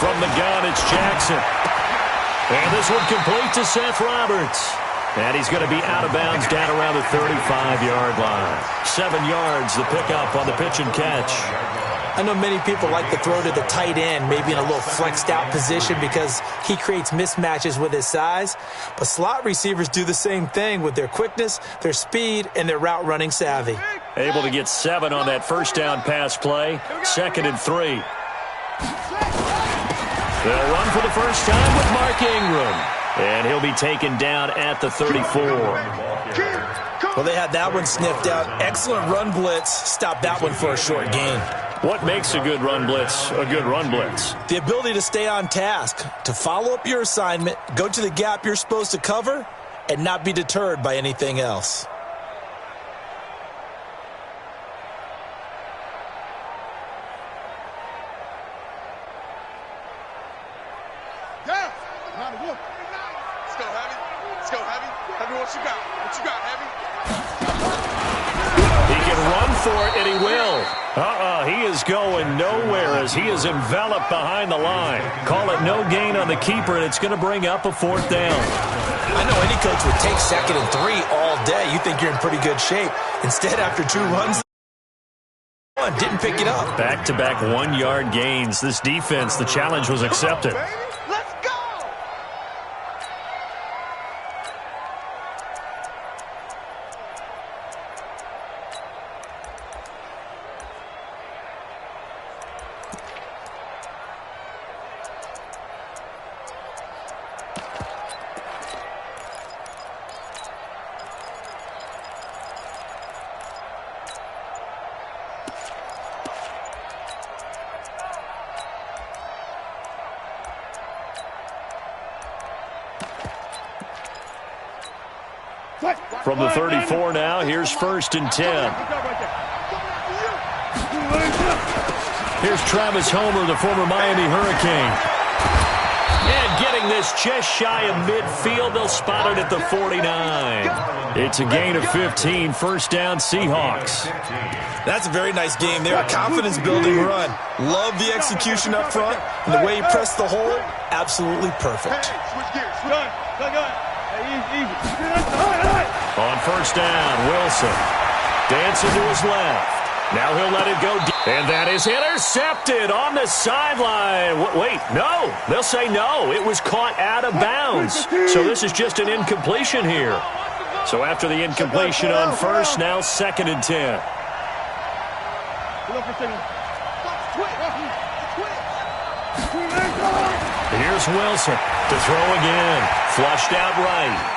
From the gun, it's Jackson. And this one complete to Seth Roberts. And he's going to be out of bounds down around the 35-yard line. 7 yards, the pickup on the pitch and catch. I know many people like to throw to the tight end, maybe in a little flexed out position because he creates mismatches with his size. But slot receivers do the same thing with their quickness, their speed, and their route running savvy. Able to get 7 on that first down pass play. 2nd and 3. They'll run for the first time with Mark Ingram. And he'll be taken down at the 34. Well, they had that one sniffed out. Excellent run blitz. Stop that one for a short gain. What makes a good run blitz a good run blitz? The ability to stay on task, to follow up your assignment, go to the gap you're supposed to cover, and not be deterred by anything else. He is going nowhere as he is enveloped behind the line. Call it no gain on the keeper, and it's going to bring up a 4th down. I know any coach would take 2nd and 3 all day. You think you're in pretty good shape. Instead, after 2 runs, didn't pick it up. Back-to-back 1-yard gains. This defense, the challenge was accepted. From the 34 now, here's 1st and 10. Here's Travis Homer, the former Miami Hurricane. And getting this just shy of midfield, they'll spot it at the 49. It's a gain of 15, 1st down Seahawks. That's a very nice game there, a confidence-building run. Love the execution up front, and the way he pressed the hole, absolutely perfect. On 1st down, Wilson. Dancing to his left. Now he'll let it go. And that is intercepted on the sideline. Wait, no. They'll say no. It was caught out of bounds. So this is just an incompletion here. So after the incompletion on 1st, now 2nd and 10. Here's Wilson to throw again. Flushed out right.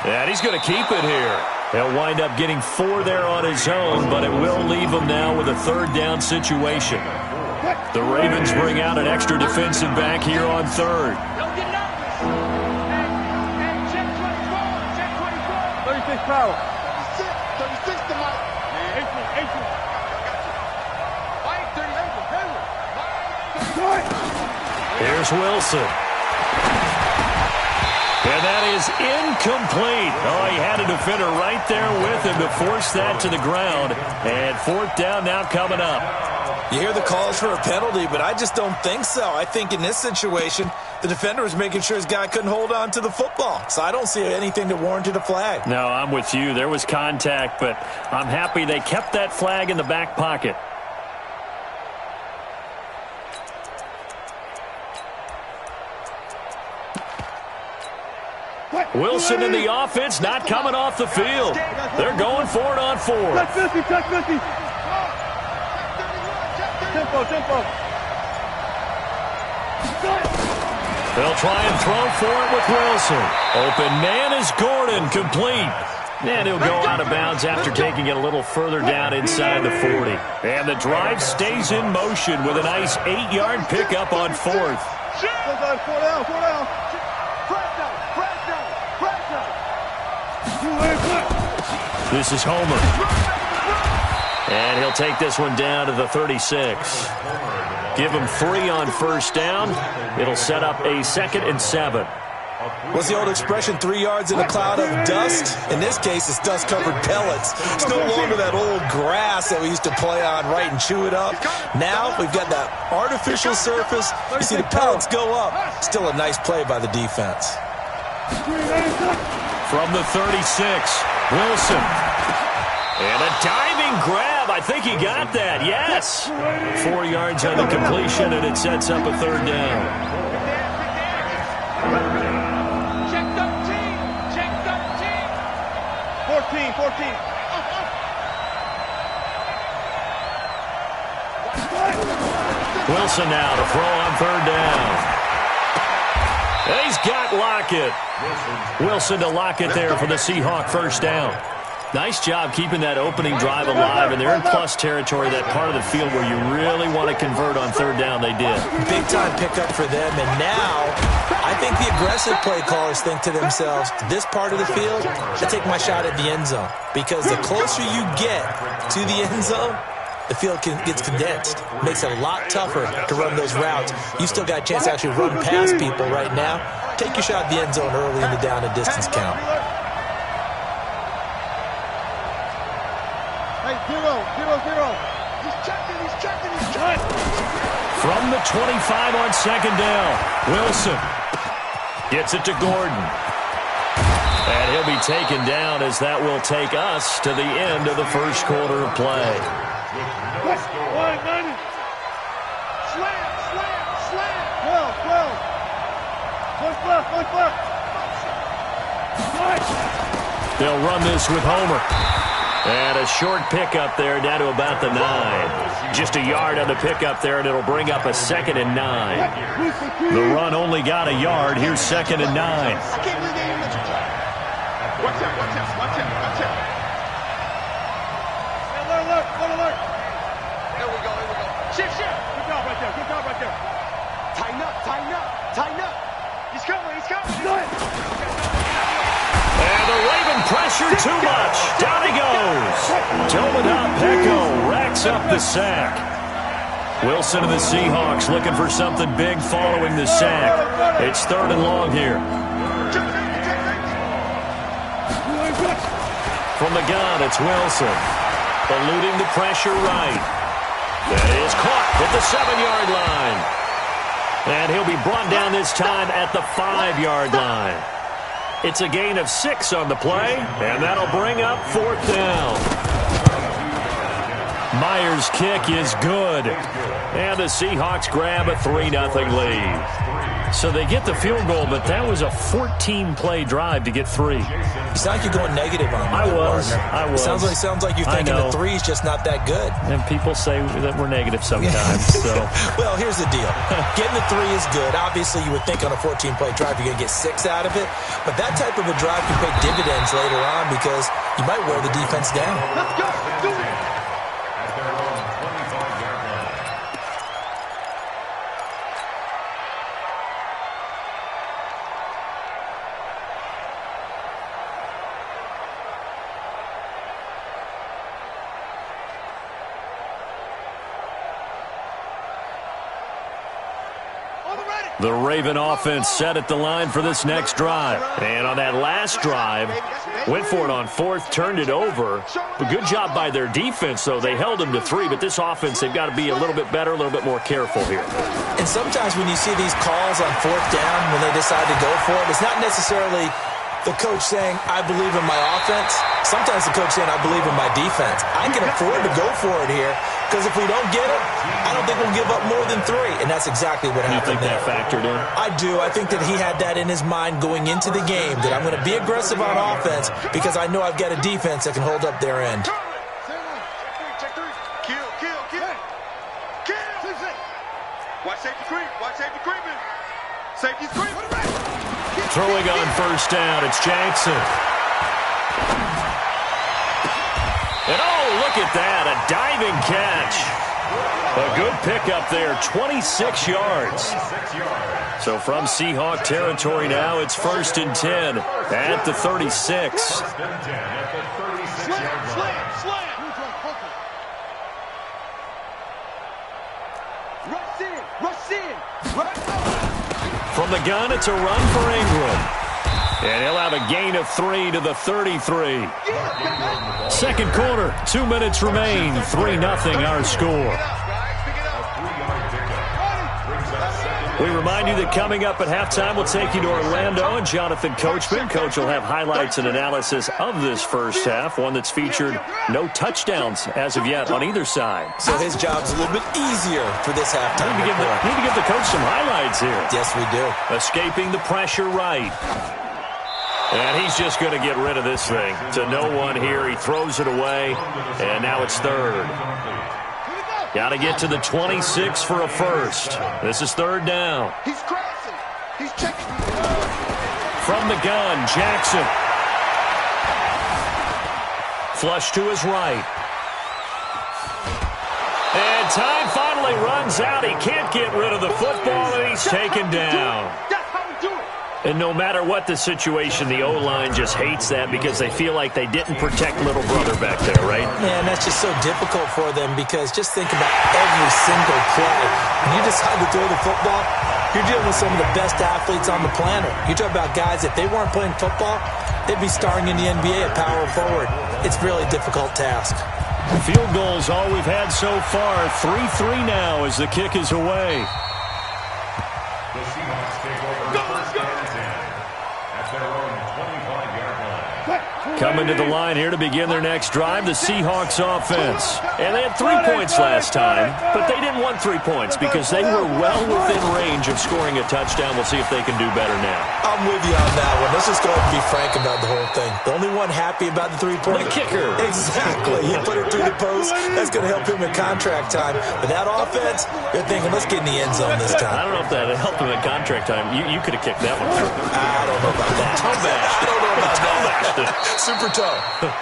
And he's going to keep it here. He'll wind up getting 4 there on his own, but it will leave him now with a 3rd down situation. The Ravens bring out an extra defensive back here on 3rd. 36 power. 36 to my 18. Here's Wilson. And that is incomplete. Oh, he had a defender right there with him to force that to the ground. And 4th down now coming up. You hear the calls for a penalty, but I just don't think so. I think in this situation, the defender was making sure his guy couldn't hold on to the football. So I don't see anything that warranted a flag. No, I'm with you. There was contact, but I'm happy they kept that flag in the back pocket. Wilson in the offense, not coming off the field. They're going for it on 4th. Check 50. Tempo. They'll try and throw for it with Wilson. Open man is Gordon, complete. And he'll go out of bounds after taking it a little further down inside the 40. And the drive stays in motion with a nice 8-yard pickup on 4th. 4 down. This is Homer. And he'll take this one down to the 36. Give him 3 on 1st down. It'll set up a 2nd and 7. What's the old expression, 3 yards in a cloud of dust? In this case, it's dust-covered pellets. It's no longer that old grass that we used to play on, right, and chew it up. Now we've got that artificial surface. You see the pellets go up. Still a nice play by the defense. From the 36, Wilson. And a diving grab. I think he got that, yes. 4 yards on the completion, and it sets up a third down. Check 13. Check 13. 14. 14. Wilson now to throw on third down. And he's got Lockett. Wilson to Lockett there for the Seahawk first down. Nice job keeping that opening drive alive, and they're in plus territory, that part of the field where you really want to convert on third down. They did. Big-time pickup for them, and now I think the aggressive play callers think to themselves, this part of the field, I take my shot at the end zone, because the closer you get to the end zone, the field gets condensed. Makes it a lot tougher to run those routes. You still got a chance to actually run past people right now. Take your shot at the end zone early in the down and distance count. Hey, 0, 0, 0. He's checking. From the 25 on second down, Wilson gets it to Gordon. And he'll be taken down as that will take us to the end of the first quarter of play. Slam. 12. They'll run this with Homer. And a short pickup there down to about the 9. Just a yard on the pickup there, and it'll bring up a 2nd and 9. The run only got a yard. Here's 2nd and 9. I can't believe they didn't let you try. Watch out. Alert. There we go. Shift. Good job right there. Tighten up. He's coming. And the Raven pressure too much. Down he goes. Tomadop-Peko racks up the sack. Wilson of the Seahawks looking for something big following the sack. It's 3rd and long here. From the gun, it's Wilson. Eluding the pressure right. That is caught at the 7-yard line. And he'll be brought down this time at the 5-yard line. It's a gain of 6 on the play, and that'll bring up 4th down. Myers' kick is good, and the Seahawks grab a 3-0 lead. So they get the field goal, but that was a 14-play drive to get 3. You sound like you're going negative on me. I was. Sounds like you're thinking the 3's just not that good. And people say that we're negative sometimes. So, well, here's the deal. Getting the 3 is good. Obviously, you would think on a 14-play drive you're going to get 6 out of it. But that type of a drive can pay dividends later on because you might wear the defense down. Let's go. Do it. the Raven offense set at the line for this next drive. And on that last drive, went for it on fourth, turned it over. A good job by their defense, though. They held them to 3, but this offense, they've got to be a little bit better, a little bit more careful here. And sometimes when you see these calls on fourth down, when they decide to go for it, it's not necessarily the coach saying, I believe in my offense. Sometimes the coach saying, I believe in my defense. I can afford to go for it here because if we don't get it, I don't think we'll give up more than 3. And that's exactly what happened there. You think that factored in? I do. I think that he had that in his mind going into the game, that I'm going to be aggressive on offense because I know I've got a defense that can hold up their end. Check 3. Kill. Watch safety creep. Watch safety creeping. Safety's creeping. Throwing on first down, it's Jackson. And oh, look at that, a diving catch. A good pickup there, 26 yards. So from Seahawk territory now, it's 1st and 10 at the 36. Slam. Rush in. From the gun, it's a run for Ingram. And he'll have a gain of 3 to the 33. Second quarter, 2 minutes remain. 3-0 our score. We remind you that coming up at halftime, we'll take you to Orlando and Jonathan Coachman. Coach will have highlights and analysis of this first half, one that's featured no touchdowns as of yet on either side. So his job's a little bit easier for this halftime. Need to give the coach some highlights here. Yes, we do. Escaping the pressure right. And he's just going to get rid of this thing. To no one here. He throws it away, and now it's third. Got to get to the 26 for a first. This is third down. He's crossing. He's checking. From the gun, Jackson. Flush to his right. And time finally runs out. He can't get rid of the football, and he's taken down. That's how we do it. And no matter what the situation, the O-line just hates that because they feel like they didn't protect little brother back there, right? Man, that's just so difficult for them because just think about every single play. When you decide to throw the football, you're dealing with some of the best athletes on the planet. You talk about guys, if they weren't playing football, they'd be starring in the NBA at power forward. It's a really difficult task. Field goals all we've had so far. 3-3 now as the kick is away. The Seahawks take over first and 10 at their own 25-yard line. Coming to the line here to begin their next drive, the Seahawks offense. And they had 3 points last time, but they didn't want 3 points because they were well within range of scoring a touchdown. We'll see if they can do better now. I'm with you on that one. Let's just go ahead and be frank about the whole thing. The only one happy about the 3-point. The kicker. Exactly. He put it through the post. That's going to help him in contract time. But that offense, they're thinking, let's get in the end zone this time. I don't know if that helped him in contract time. You could have kicked that one through. I don't know about that. Toe bashed. I don't know about Toe bashed it. that. Super toe.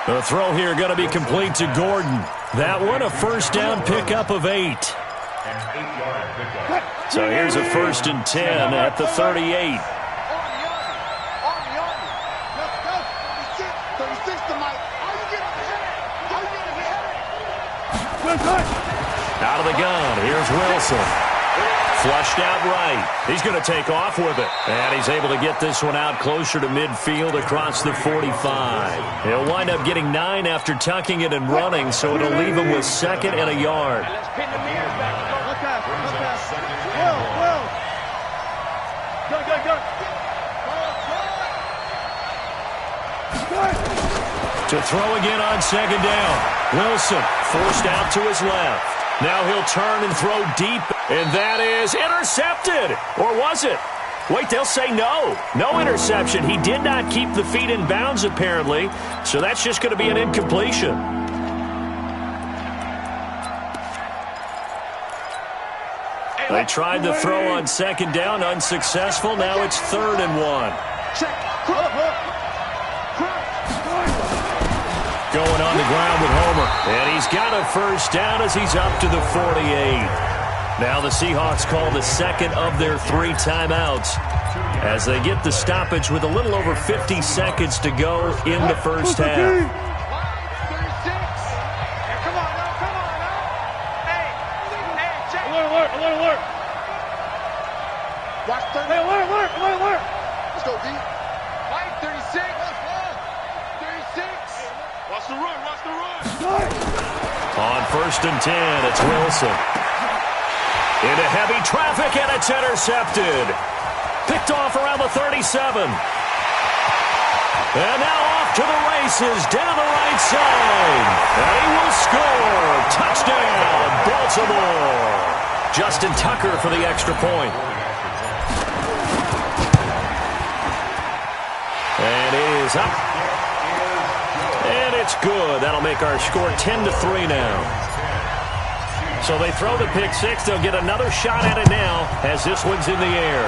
The throw here going to be complete to Gordon. That one a first down pickup of 8. An 8-yard pickup. So here's a 1st and 10 at the 38. Out of the gun, here's Wilson. Flushed out right. He's going to take off with it. And he's able to get this one out closer to midfield across the 45. He'll wind up getting 9 after tucking it and running, so it'll leave him with 2nd and a yard. To throw again on 2nd down. Wilson forced out to his left. Now he'll turn and throw deep, and that is intercepted. Or was it? Wait, they'll say no. No interception. He did not keep the feet in bounds, apparently, so that's just going to be an incompletion. They tried the throw on 2nd down, unsuccessful. Now it's 3rd and 1. Going on the ground with Homer. And he's got a first down as he's up to the 48. Now the Seahawks call the 2nd of their 3 timeouts as they get the stoppage with a little over 50 seconds to go in the first half. Alert. Let's go, D. Mike, 36. 36. Watch the run. On 1st and 10, it's Wilson. Into heavy traffic, and it's intercepted. Picked off around the 37. And now off to the races down the right side. And he will score. Touchdown, Baltimore. Justin Tucker for the extra point. And it is up. And it's good. That'll make our score 10-3 now. So they throw the pick 6. They'll get another shot at it now as this one's in the air.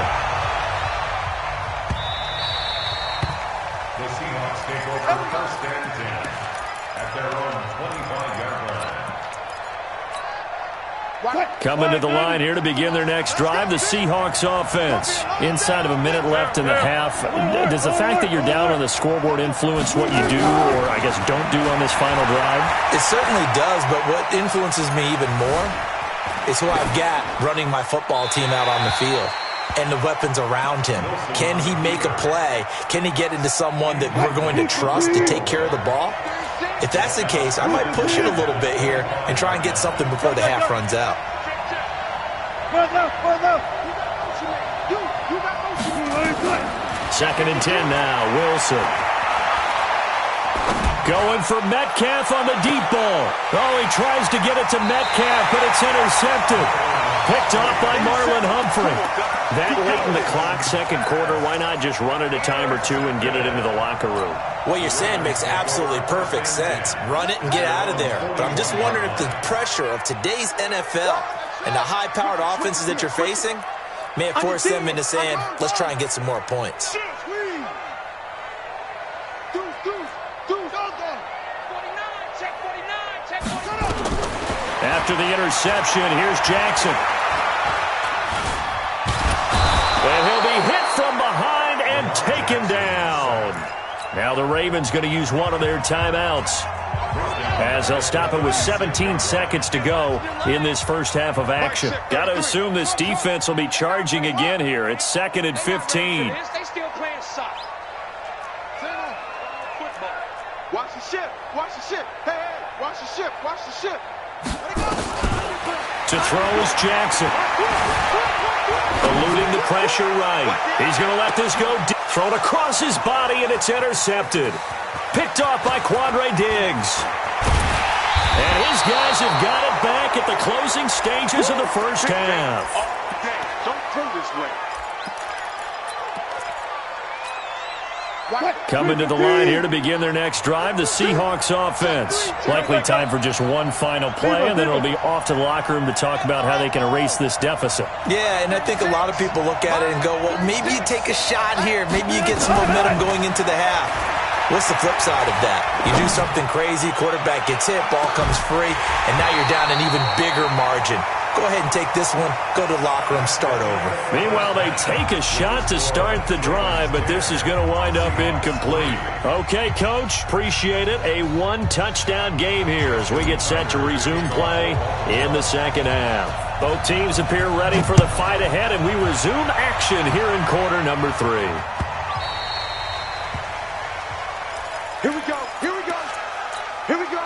The Seahawks take over 1st and 10 at their own 25-yard line. Coming to the line here to begin their next drive, the Seahawks offense. Inside of a minute left in the half. Does the fact that you're down on the scoreboard influence what you do, or I guess don't do on this final drive? It certainly does, but what influences me even more is who I've got running my football team out on the field. and the weapons around him. Can he make a play? Can he get into someone that we're going to trust to take care of the ball? If that's the case, I might push it a little bit here and try and get something before the half runs out. Second and 10 now, Wilson. Going for Metcalf on the deep ball. Oh, he tries to get it to Metcalf, but it's intercepted. Picked off by Marlon Humphrey. That late in the clock, second quarter, why not just run it a time or two and get it into the locker room? What you're saying makes absolutely perfect sense. Run it and get out of there. But I'm just wondering if the pressure of today's NFL and the high-powered offenses that you're facing may have forced them into saying, let's try and get some more points. After the interception, here's Jackson. And he'll be hit from behind and taken down. Now the Ravens going to use one of their timeouts, as they'll stop it with 17 seconds to go in this first half of action. Got to assume this defense will be charging again here. It's 2nd and 15. They still playing soccer. Football. Watch the ship. Watch the ship. Hey, watch the ship. Watch the ship. To throw is Jackson. Eluding the pressure right. He's going to let this go. Thrown across his body, and it's intercepted. Picked off by Quandre Diggs. And his guys have got it back at the closing stages of the first half. Don't throw this way. Coming to the line here to begin their next drive, the Seahawks offense. Likely time for just one final play, and then it'll be off to the locker room to talk about how they can erase this deficit. Yeah, and I think a lot of people look at it and go, well, maybe you take a shot here. Maybe you get some momentum going into the half. What's the flip side of that? You do something crazy, quarterback gets hit, ball comes free, and now you're down an even bigger margin. Go ahead and take this one, go to the locker room, start over. Meanwhile, they take a shot to start the drive, but this is going to wind up incomplete. Okay, Coach, appreciate it. A one-touchdown game here as we get set to resume play in the second half. Both teams appear ready for the fight ahead, and we resume action here in quarter number 3. Here we go. Here we go. Here we go.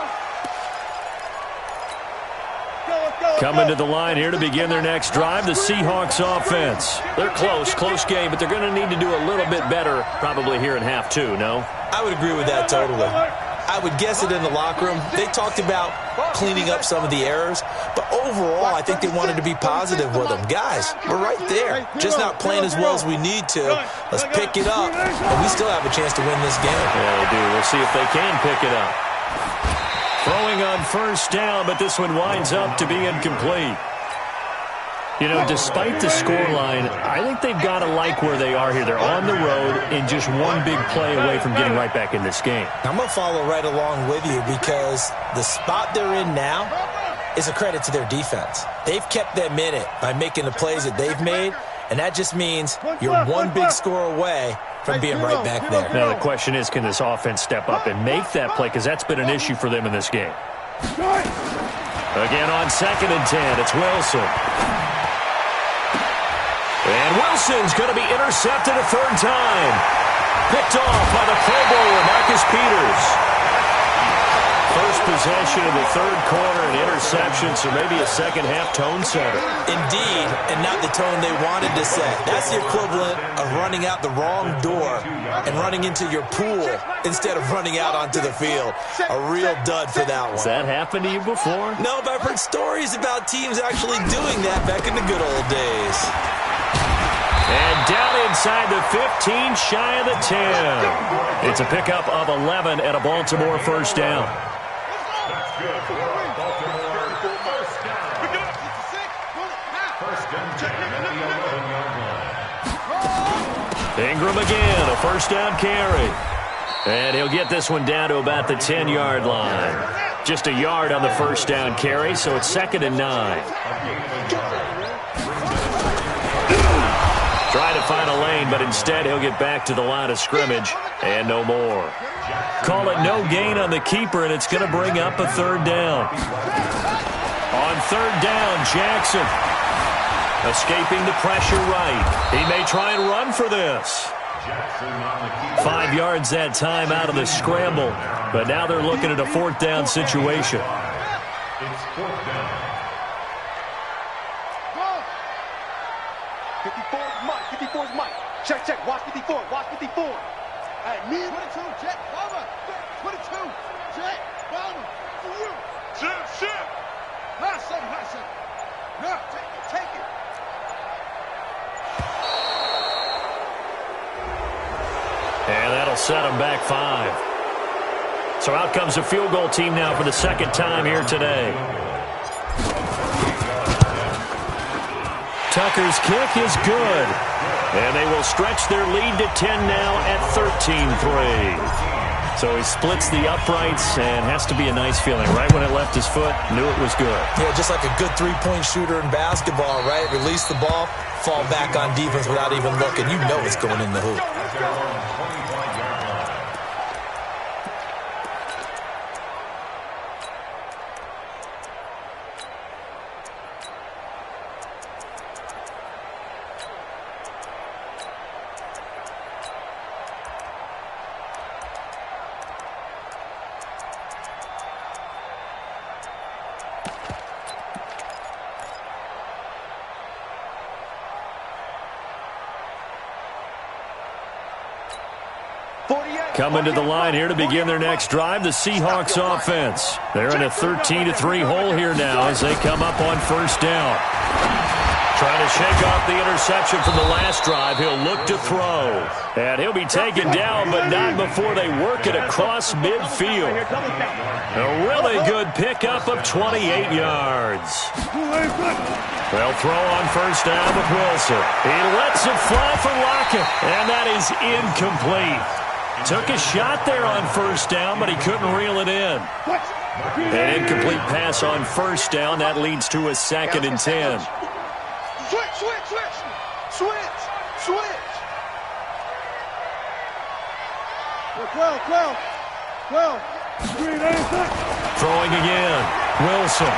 Coming to the line here to begin their next drive, the Seahawks offense. They're close game, but they're going to need to do a little bit better probably here in half 2, no? I would agree with that totally. I would guess it in the locker room. They talked about cleaning up some of the errors, but overall, I think they wanted to be positive with them. Guys, we're right there. Just not playing as well as we need to. Let's pick it up, and we still have a chance to win this game. Yeah, they do. We'll see if they can pick it up. Throwing on first down, but this one winds up to be incomplete. You know, despite the scoreline, I think they've got to like where they are here. They're on the road and just one big play away from getting right back in this game. I'm going to follow right along with you because the spot they're in now is a credit to their defense. They've kept them in it by making the plays that they've made, and that just means you're one big score away from being right back there. Now, the question is, can this offense step up and make that play? Because that's been an issue for them in this game. Again on 2nd and 10, it's Wilson. And Wilson's going to be intercepted a third time. Picked off by the Pro Bowler, Marcus Peters. First possession of the third quarter, an interception, so maybe a second-half tone setter. Indeed, and not the tone they wanted to set. That's the equivalent of running out the wrong door and running into your pool instead of running out onto the field. A real dud for that one. Has that happened to you before? No, but I've heard stories about teams actually doing that back in the good old days. And down inside the 15, shy of the 10. It's a pickup of 11 and a Baltimore first down. Ingram again, a first down carry. And he'll get this one down to about the 10-yard line. Just a yard on the first down carry, so it's 2nd and 9. Trying to find a lane, but instead he'll get back to the line of scrimmage and no more. Call it no gain on the keeper, and it's going to bring up a third down. On third down, Jackson. Escaping the pressure right. He may try and run for this. 5 yards that time out of the scramble. But now they're looking at a 4th down situation. It's 4th down. 54 is Mike. 54 is Mike. Check, check. Watch 54. Watch 54. Hey, me. 22. Check. Cover. 22. Check. Cover. For you. Shit. Last second. No, take it. And that'll set them back 5. So out comes a field goal team now for the 2nd time here today. Tucker's kick is good. And they will stretch their lead to 10 now at 13-3. So he splits the uprights and has to be a nice feeling. Right when it left his foot, knew it was good. Yeah, just like a good three-point shooter in basketball, right? Release the ball, fall back on defense without even looking. You know it's going in the hoop. Coming to the line here to begin their next drive, the Seahawks offense. They're in a 13-3 hole here now as they come up on 1st down. Trying to shake off the interception from the last drive. He'll look to throw. And he'll be taken down, but not before they work it across midfield. A really good pickup of 28 yards. They'll throw on 1st down with Wilson. He lets it fly for Lockett, and that is incomplete. Took a shot there on 1st down, but he couldn't reel it in. An incomplete pass on 1st down. That leads to a 2nd and 10. Switch. Well. Throwing again. Wilson.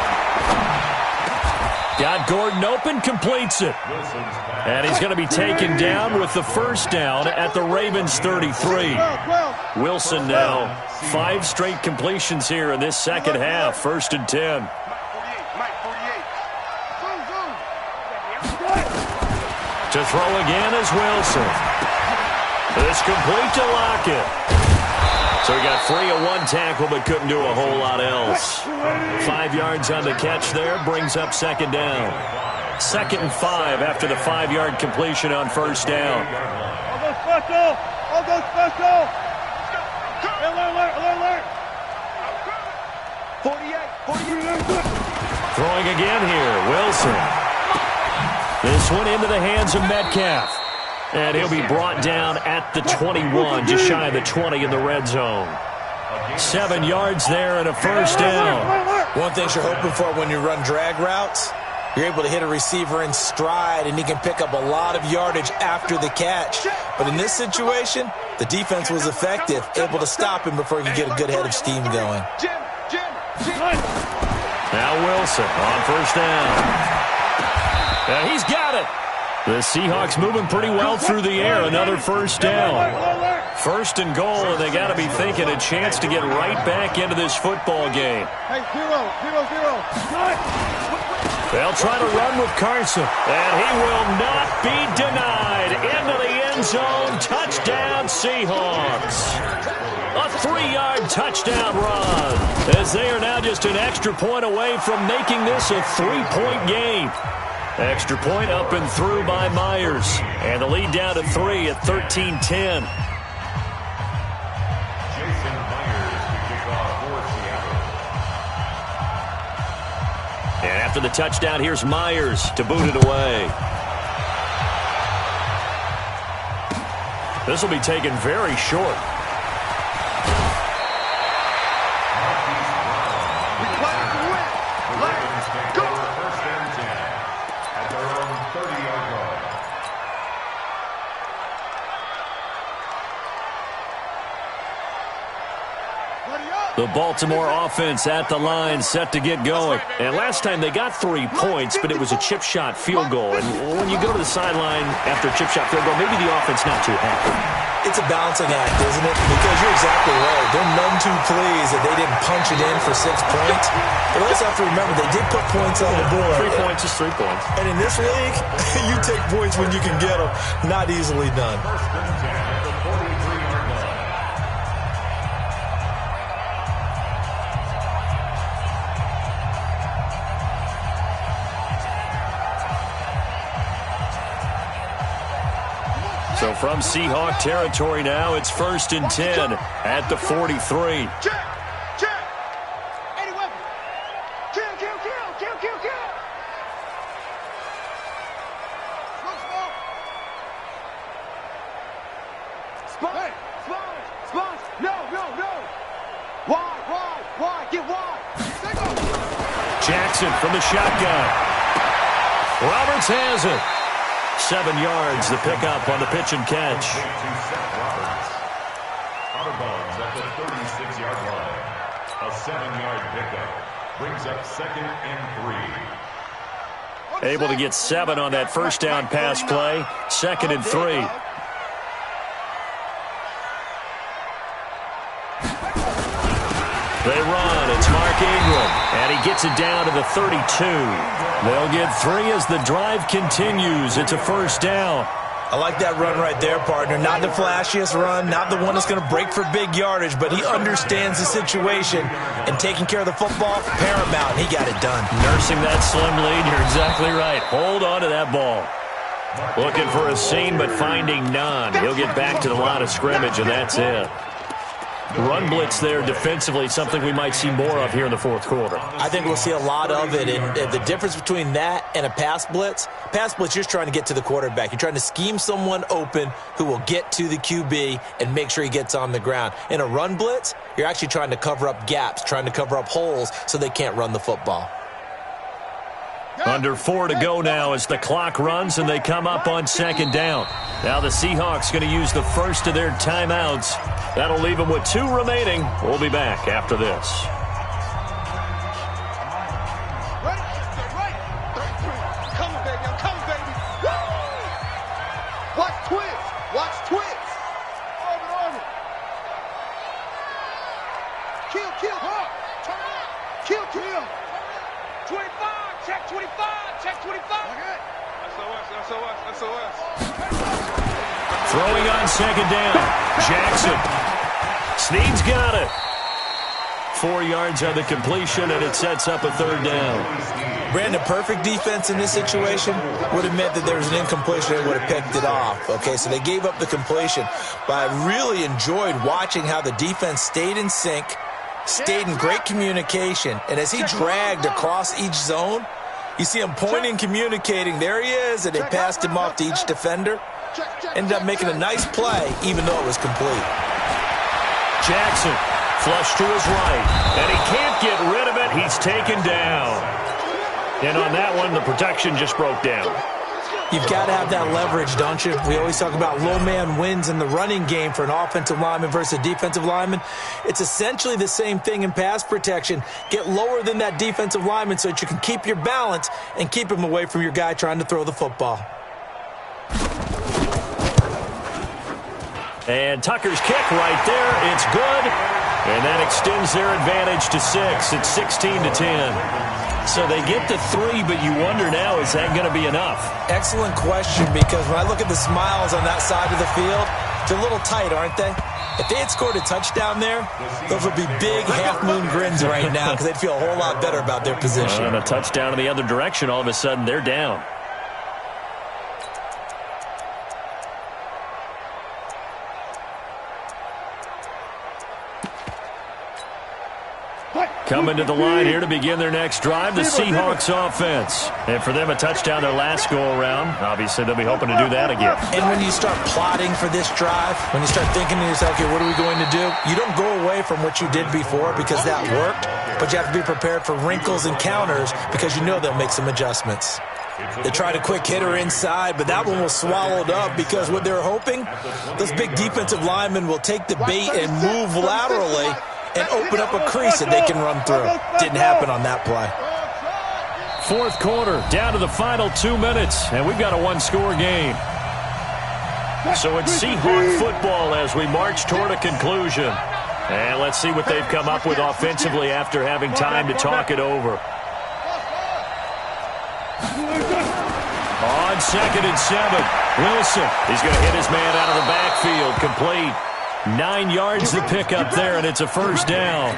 Got Gordon open, completes it. And he's going to be taken down with the 1st down at the Ravens 33. Wilson now 5 straight completions here in this 2nd half. 1st and 10. To throw again is Wilson. It's complete to Lockett. So he got free of 1 tackle but couldn't do a whole lot else. 5 yards on the catch there, brings up 2nd down. 2nd and 5 after the 5-yard completion on 1st down. I'll go special. Alert. 48. Throwing again here, Wilson. This one into the hands of Metcalf. And he'll be brought down at the 21, just shy of the 20 in the red zone. 7 yards there and a 1st down. One thing you're hoping for when you run drag routes, you're able to hit a receiver in stride, and he can pick up a lot of yardage after the catch. But in this situation, the defense was effective, able to stop him before he could get a good head of steam going. Now Wilson on 1st down. He's got it. The Seahawks moving pretty well through the air. Another 1st down. 1st and goal, and they got to be thinking a chance to get right back into this football game. Hey, 0. They'll try to run with Carson, and he will not be denied. Into the end zone. Touchdown, Seahawks. A 3-yard touchdown run, as they are now just an extra point away from making this a 3-point game. Extra point up and through by Myers. And the lead down to 3 at 13-10. And after the touchdown, here's Myers to boot it away. This will be taken very short. The Baltimore offense at the line, set to get going. And last time they got 3 points, but it was a chip shot field goal. And when you go to the sideline after a chip shot field goal, maybe the offense not too happy. It's a balancing act, isn't it? Because you're exactly right. They're none too pleased that they didn't punch it in for 6 points. But also have to remember, they did put points on the board. 3 points is 3 points. And in this league, you take points when you can get them. Not easily done. So from Seahawk territory now, it's 1st and 10 at the 43. Check! Check! Any weapon! Kill, kill, kill! Kill, kill, kill! Smoke! Sponge! Sponge! Sponge! No, no, no! Wide! Get wide! Jackson from the shotgun. Roberts has it. 7 yards, the pickup on the pitch and catch. Out of bounds at the 36-yard line. A 7-yard pickup brings up 2nd and 3. Able to get 7 on that first down pass play. 2nd and 3. They run. It's Mark Ingram. And he gets it down to the 32. They'll get 3 as the drive continues. It's a first down. I like that run right there, partner. Not the flashiest run, not the one that's going to break for big yardage, but he understands the situation, and taking care of the football, paramount. He got it done. Nursing that slim lead. You're exactly right. Hold on to that ball. Looking for a seam, but finding none. He'll get back to the line of scrimmage, and that's it. Run blitz there defensively, something we might see more of here in the 4th quarter. I think we'll see a lot of it, and the difference between that and a pass blitz, you're just trying to get to the quarterback. You're trying to scheme someone open who will get to the QB and make sure he gets on the ground. In a run blitz, you're actually trying to cover up gaps, trying to cover up holes so they can't run the football. Under 4 to go now as the clock runs and they come up on 2nd down. Now the Seahawks going to use the first of their timeouts. That'll leave them with 2 remaining. We'll be back after this. Come on, baby. I'm coming, baby. Woo! Watch twins. Watch twins. Orbit. Kill. Kill. 25. Check 25. Check 25. Okay. SOS. Throwing on 2nd down. Jackson. Snead's got it. 4 yards on the completion, and it sets up a 3rd down. Brandon, perfect defense in this situation would have meant that there was an incompletion and would have picked it off. Okay, so they gave up the completion, but I really enjoyed watching how the defense stayed in sync, stayed in great communication, and as he dragged across each zone, you see him pointing, communicating. There he is, and they passed him off to each defender. Ended up making a nice play, even though it was complete. Jackson, flush to his right, and he can't get rid of it. He's taken down. And on that one, the protection just broke down. You've got to have that leverage, don't you? We always talk about low man wins in the running game for an offensive lineman versus a defensive lineman. It's essentially the same thing in pass protection. Get lower than that defensive lineman so that you can keep your balance and keep him away from your guy trying to throw the football. And Tucker's kick right there. It's good. And that extends their advantage to 6. It's 16-10. So they get to 3, but you wonder now, is that going to be enough? Excellent question, because when I look at the smiles on that side of the field, they're a little tight, aren't they? If they had scored a touchdown there, those would be big half-moon grins right now because they'd feel a whole lot better about their position. And a touchdown in the other direction, all of a sudden they're down. Coming to the line here to begin their next drive, the Seahawks offense. And for them, a touchdown their last go-around. Obviously, they'll be hoping to do that again. And when you start plotting for this drive, when you start thinking to yourself, okay, what are we going to do? You don't go away from what you did before because that worked, but you have to be prepared for wrinkles and counters because you know they'll make some adjustments. They tried a quick hitter inside, but that one was swallowed up because what they're hoping, those big defensive linemen will take the bait and move laterally and open up a crease that they can run through. Didn't happen on that play. Fourth quarter, down to the final 2 minutes, and we've got a one-score game. So it's Seahawk football as we march toward a conclusion. And let's see what they've come up with offensively after having time to talk it over. On 2nd and 7, Wilson. He's going to hit his man out of the backfield, complete. 9 yards to pick up there, and it's a first down.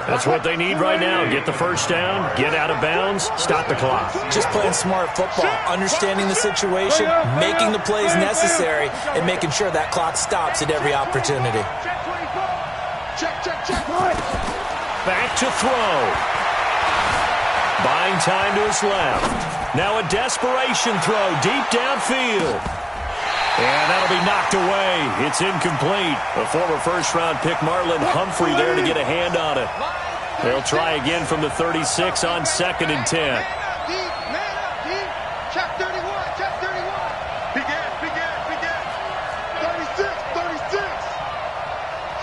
That's what they need right now. Get the first down, get out of bounds, stop the clock. Just playing smart football, understanding the situation, making the plays necessary, and making sure that clock stops at every opportunity. Back to throw. Buying time to his left. Now a desperation throw deep downfield. And that'll be knocked away. It's incomplete. A former first-round pick, Marlon Humphrey, there to get a hand on it. They'll try again from the 36 on 2nd and 10. Man up, deep. Check 31, check 31. Begin. 36.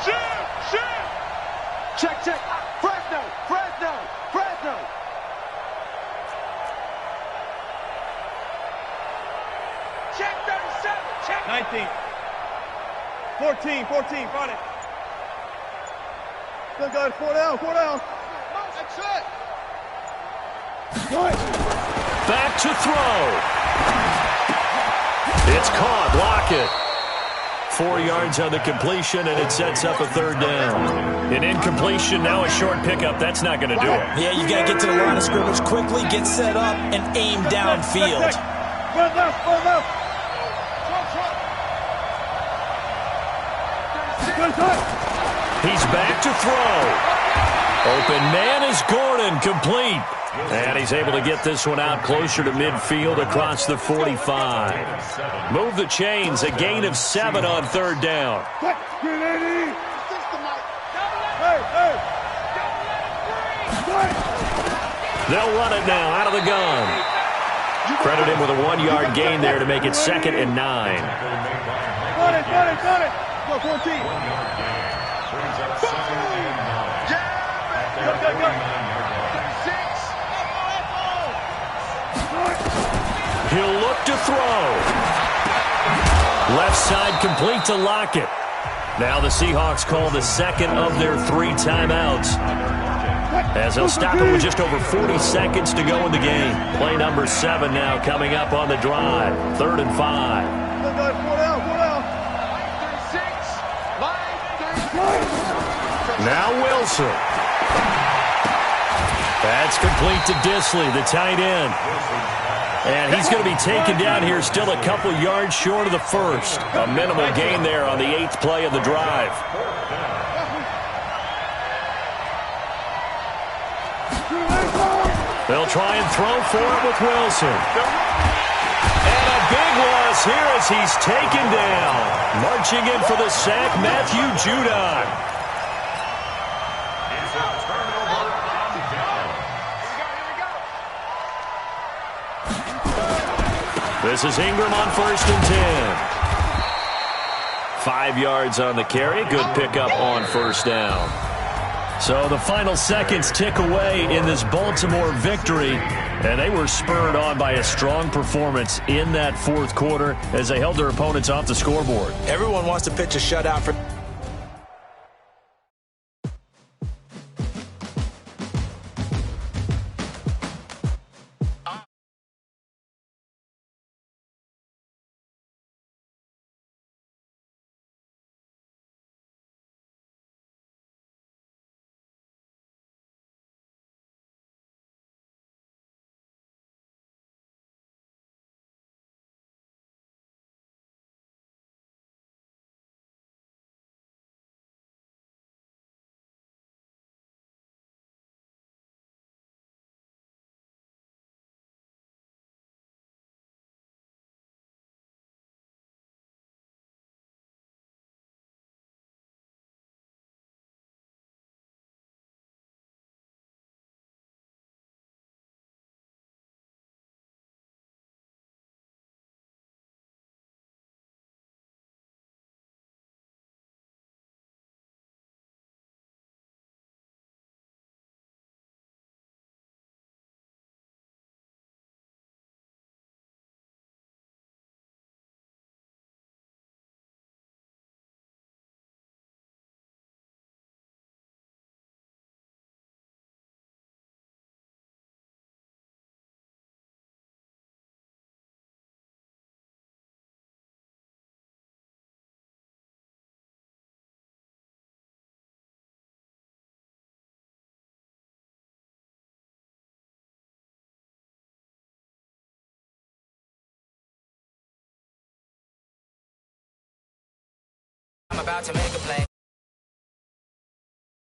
Shoot. Check. Fresno. Check 37, check. 19. 14, got it. Still got 4 down. That's it. Back to throw. It's caught. Lockett. 4 yards on the completion, and it sets up a third down. An incompletion, now a short pickup. That's not going to do it. Yeah, you got to get to the line of scrimmage quickly, get set up, and aim downfield. Run left. He's back to throw. Open man is Gordon, complete. And he's able to get this one out closer to midfield across the 45. Move the chains, a gain of 7 on third down. They'll run it now out of the gun. Credit him with a 1-yard gain there to make it 2nd and 9. Got it. Go, 14. He'll look to throw. Left side complete to Lockett. Now the Seahawks call the second of their 3 timeouts, as they'll stop it with just over 40 seconds to go in the game. Play number 7 now coming up on the drive. 3rd and 5. Still got 4 down. Now Wilson. That's complete to Disley, the tight end. And he's going to be taken down here, still a couple yards short of the first. A minimal gain there on the 8th play of the drive. They'll try and throw for it with Wilson. And a big loss here as he's taken down. Marching in for the sack, Matthew Judon. This is Ingram on 1st and 10. 5 yards on the carry. Good pickup on first down. So the final seconds tick away in this Baltimore victory, and they were spurred on by a strong performance in that 4th quarter as they held their opponents off the scoreboard. Everyone wants to pitch a shutout for about to make a play.